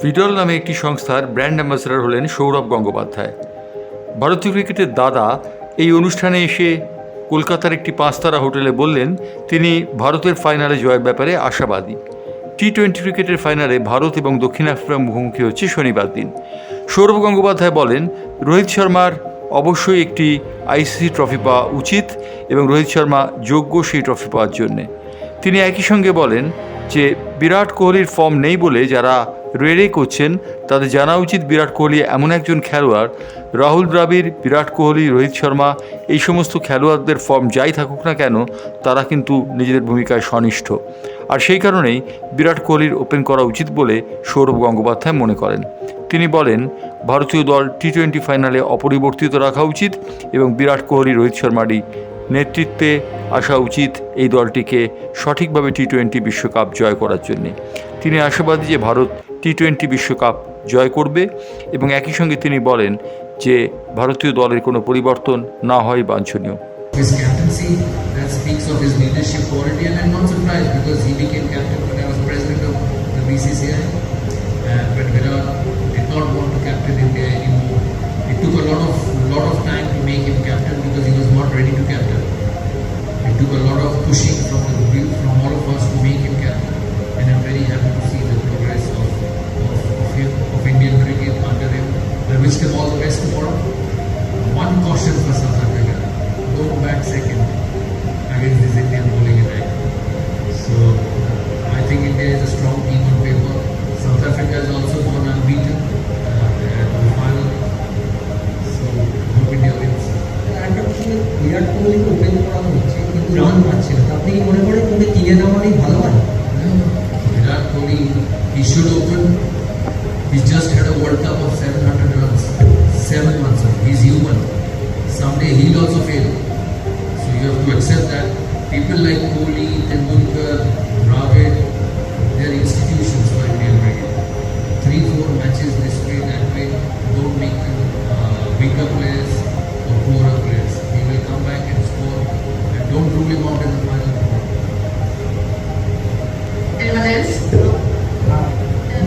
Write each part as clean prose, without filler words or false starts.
ভিডল নামে একটি সংস্থার ব্র্যান্ড অ্যাম্বাসেডর হলেন সৌরভ গঙ্গোপাধ্যায়। ভারতীয় ক্রিকেটের দাদা এই অনুষ্ঠানে এসে কলকাতার একটি 5 তারা হোটেলে বললেন তিনি ভারতের ফাইনালে জয়ের ব্যাপারে আশাবাদী। টি-20 ক্রিকেটের ফাইনালে ভারত এবং দক্ষিণ আফ্রিকার মুখোমুখি হচ্ছে শনিবার দিন। সৌরভ গঙ্গোপাধ্যায় বলেন, রোহিত শর্মার অবশ্যই একটি আইসিসি ট্রফি পাওয়া উচিত এবং রোহিত শর্মা যোগ্য সেই ট্রফি পাওয়ার জন্যে। তিনি একই সঙ্গে বলেন যে বিরাট কোহলির ফর্ম নেই বলে যারা রেড়ে করছেন তাদের জানা উচিত বিরাট কোহলি এমন একজন খেলোয়াড়, রাহুল দ্রাবিড়, বিরাট কোহলি, রোহিত শর্মা এই সমস্ত খেলোয়াড়দের ফর্ম যাই থাকুক না কেন তারা কিন্তু নিজেদের ভূমিকায় সনিষ্ঠ, আর সেই কারণেই বিরাট কোহলির ওপেন করা উচিত বলে সৌরভ গঙ্গোপাধ্যায় মনে করেন। তিনি বলেন, ভারতীয় দল টি-20 ফাইনালে অপরিবর্তিত রাখা উচিত এবং বিরাট কোহলি, রোহিত শর্মারই নেতৃত্বে আসা উচিত এই দলটিকে সঠিকভাবে টি-20 বিশ্বকাপ জয় করার জন্যে। তিনি আশাবাদী যে ভারত টি-20 বিশ্বকাপ জয় করবে এবং একই সঙ্গে তিনি বলেন যে ভারতীয় দলের কোনো পরিবর্তন না হয় বাঞ্ছনীয়। His captaincy, that speaks of his leadership quality, and I'm not surprised because he became captain when I was president of the BCCI. But Virat did not want to captain India anymore. It took a lot of time to make him captain because he was not ready to captain. It took a lot of pushing from all of us to make him captain, and I'm very happy to see the progress of Indian cricket under him. I wish them all the best tomorrow. One caution for South Africa: don't bat second against this Indian bowling attack. So I think India is a strong team on paper. South Africa has also gone unbeaten at the final. So hope India wins. একটা প্রশ্ন, বিরাট কোহলিকে open করানো হচ্ছে কিন্তু run পাচ্ছে না, আপনি কি মনে করেন ওকে কিনে নেওয়ারই ভালো হয়? Virat Kohli, he should open. He's just had a World Cup of 700 runs, 7 months ago. He's human. Someday he'll also fail. So you have to accept that. People like Kohli, Tendulkar, Dravid, they're institutions for Indian cricket. 3-4 matches this way, that way, don't make them weaker players or poorer players. He will come back and score, and don't rule him out in the final. Anyone else?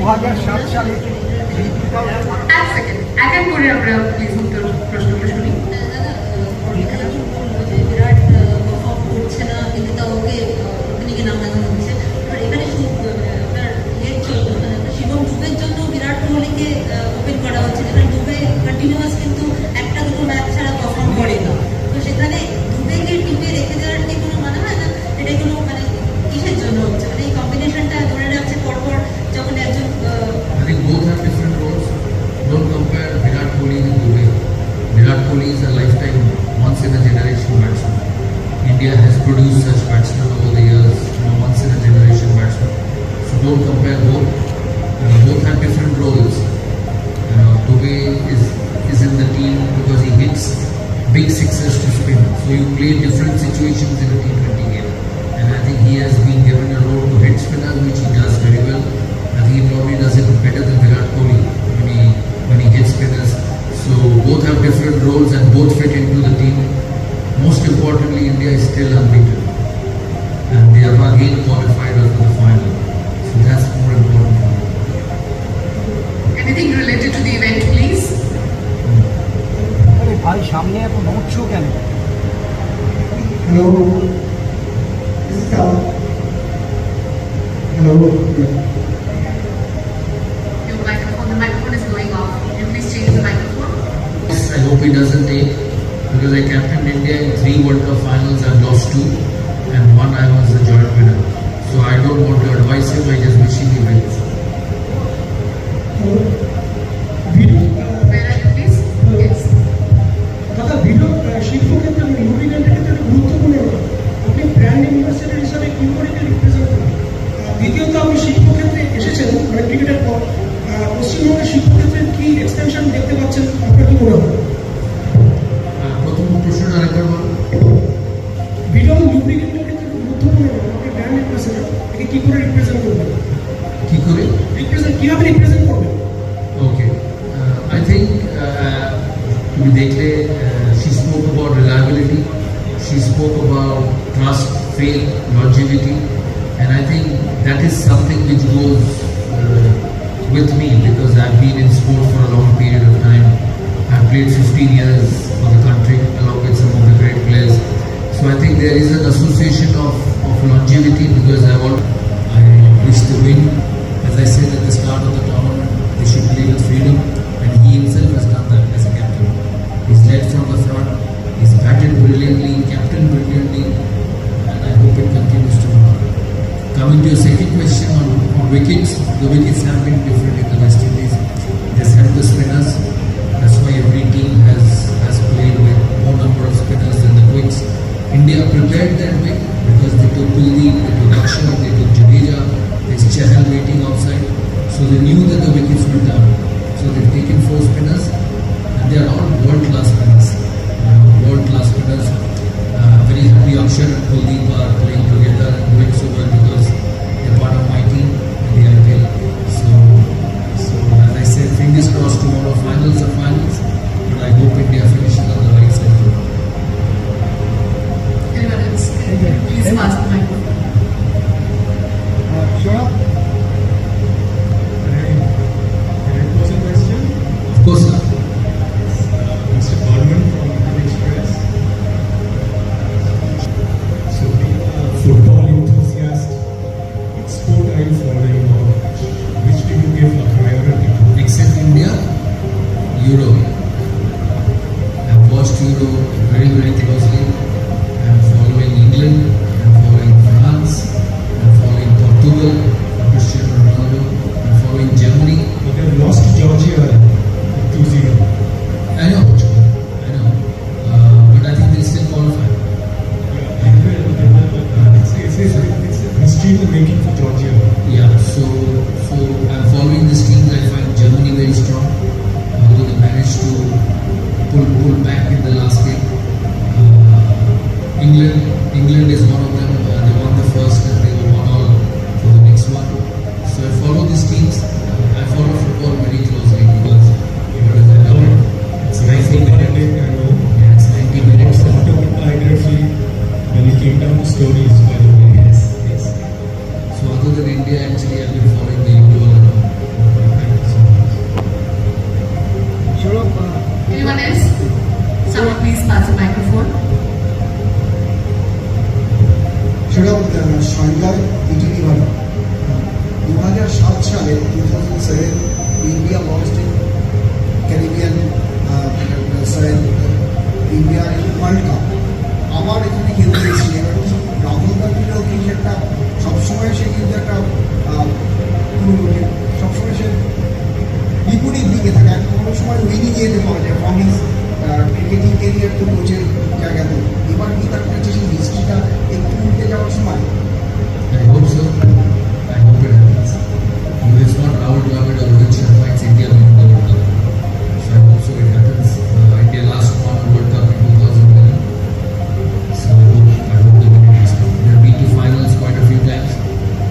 2007 সালে এক second, এক এক করে আমরা please উত্তর প্রশ্নগুলো শুনি। বিরাট perform করছে না কিন্তু তা ওকে ওপেনিংয়ে নামানো হচ্ছে। এবার এখানে আপনার শিবম দুবের জন্য বিরাট কোহলিকে ওপেন করা হচ্ছে, যেখানে দুবে কন্টিনিউয়াস কিন্তু একটা দুটো ম্যাচ ছাড়া পারফর্ম করে না। তো সেখানে দুবেকে টিমে রেখে দেওয়ার কি কোনো মানে হয় না? এটা কোনো মানে কিসের জন্য হচ্ছে, মানে এই কম্বিনেশনটা ধরে রাখছে পরপর যখন একজন। I think both have different roles. Don't compare Virat Kohli with Dubey. Virat Kohli is a lifetime, once in a generation batsman. India has produced such batsmen over the years, once in a generation batsman. So don't compare both. Both have different roles. Dubey is in the team because he hits big sixes to spin. So you play different situations in a T20 game. And I think he has been given a role to hit spinners, which he does very well. I think he probably does it better than Virat Kohli when he hits spinners. So both have different roles and both fit into the team. Most importantly, India is still unbeaten, and they have again qualified for the final. So that's more important for me. Anything related to the event, please? আরে ভাই, সামনে এত নড়ছো কেন? Hello. Hello. Your microphone, the microphone is going off. Can you please change the microphone? I hope he doesn't take, because I captained India in 3 World Cup finals. I've lost 2, and 1 I was the joint winner. So I don't want to advise him. I just wish him wins. Where are you, please? Yes. দাদা, video শিল্পক্ষেত্রে লুব্রিকেন্টের ক্ষেত্রে একটা গুরুত্বপূর্ণ role. আপনি brand ambassador হিসাবে কিউরিকে represent করেন। দ্বিতীয়ত, আপনি শিল্পক্ষেত্রে এসেছেন মানে ক্রিকেটের পর। পশ্চিমবঙ্গের শিল্পক্ষেত্রের কি এক্সটেনশন দেখতে পাচ্ছেন, আপনার কি মনে হয়? প্রথম প্রশ্নটা আরেকবার বলুন। ভিডিও লুব্রিকেন্টের ক্ষেত্রে গুরুত্বপূর্ণ রোল। আপনি ব্র্যান্ড অ্যাম্বাসেডর, একে কী করে রিপ্রেজেন্ট করবেন? কি করে কীভাবে রিপ্রেজেন্ট করবেন? Okay. I think she spoke about reliability, she spoke about trust, faith, longevity, and I think that is something which goes with me because I've been in sport for a long period of time. I've played 15 years for the country along with some of the great players. So I think there is an association of longevity because I wish the win. As I said at the start of the tournament, they should play with freedom, and he himself has done that as a captain. He's led from the front, he's batted brilliantly, captained brilliantly, and I hope it continues tomorrow. Coming to your second question on wickets, the wickets have been different in the West Indies. It has helped the spinners. That's why every team has played with more number of spinners than the quicks. India prepared that way because they took Kuldeep, they took Akshar, they took Jadeja, there's Chahal waiting outside. So they knew that the wickets were down. So they've taken 4 spinners, and they are all world-class spinners. World-class spinners. Very happy Akshar and Kuldeep are playing together and doing so well because they're part of my team and the IPL. So as I said, fingers crossed tomorrow, finals are finals, but I hope India finishes on the right side tomorrow. Anyone else? Please pass the microphone. Shoaib, can I pose a question? Of course, sir. Mr. Burman from Indian Express. So, being a football enthusiast, what sport are you following or which do you give a priority to? Except India, Euro. I've watched Euro very, very closely. I'm following England, I'm following France, I'm following Portugal, Cristiano Ronaldo, I'm following Germany. But they have lost to Georgia 2-0. I know Portugal, I know. But I think they'll still qualify. It's a history in the making for Georgia. Yeah, so I'm following this team. I find Germany very strong. Although they managed to pull back in the last game. England is one of them. They won the first and they will won all for the next one. So I follow these teams. I follow football very closely because I love it. It's nice to meditate, I know. Yeah, it's 90 minutes. Autobiography, when you came down to stories, by the way. Yes. So other than India, actually, I've been following the Euro and all. Thank you so much. Anyone else? Someone please pass the microphone. সেটা সরকার ETV ভালো 2007 সালে 2007 India lost in Caribbean India world cup আবার এখানে খেলতে এসেছি এবার রাহুল গান্ধীরও কিন্তু একটা সবসময় সে কিন্তু একটা সবসময় সে বিপরীত দিকে থাকে একটা কোনো সময় উইনিং যেতে পাওয়া যায় ফ্রম হিজ ক্রিকেটিং কেরিয়ার তো কোচের জায়গাতে এবার কি তার কাছে সেই হিস্ট্রিটা একটু উল্টে যাওয়ার সময় I hope so. I hope it happens. If it's not Rahul Dravid or Rohit Sharma, it's India winning the World Cup. So I hope so it happens. India last won World Cup in 2011. So I hope they win it this time. They've been to finals quite a few times.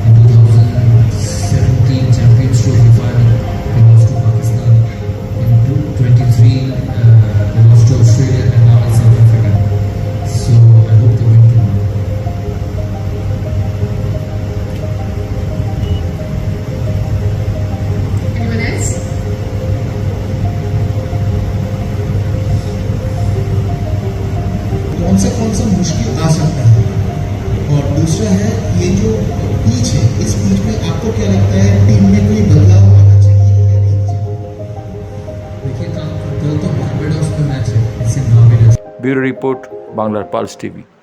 In 2017 Champions Trophy final, they lost to Pakistan. In 2023, they lost to Australia, and now it's South Africa. So I hope they win tomorrow. Anyone else? कौन सा मुश्किल आ सकता है और दूसरा है ये जो पिच है इस पिच में आपको क्या लगता है टीम में कोई बदलाव आना चाहिए या नहीं चाहिए देखिए कल तो बारबेडोस का मैच है, इससे नाम ব্যুরো রিপোর্ট, বাংলার পালস টিভি।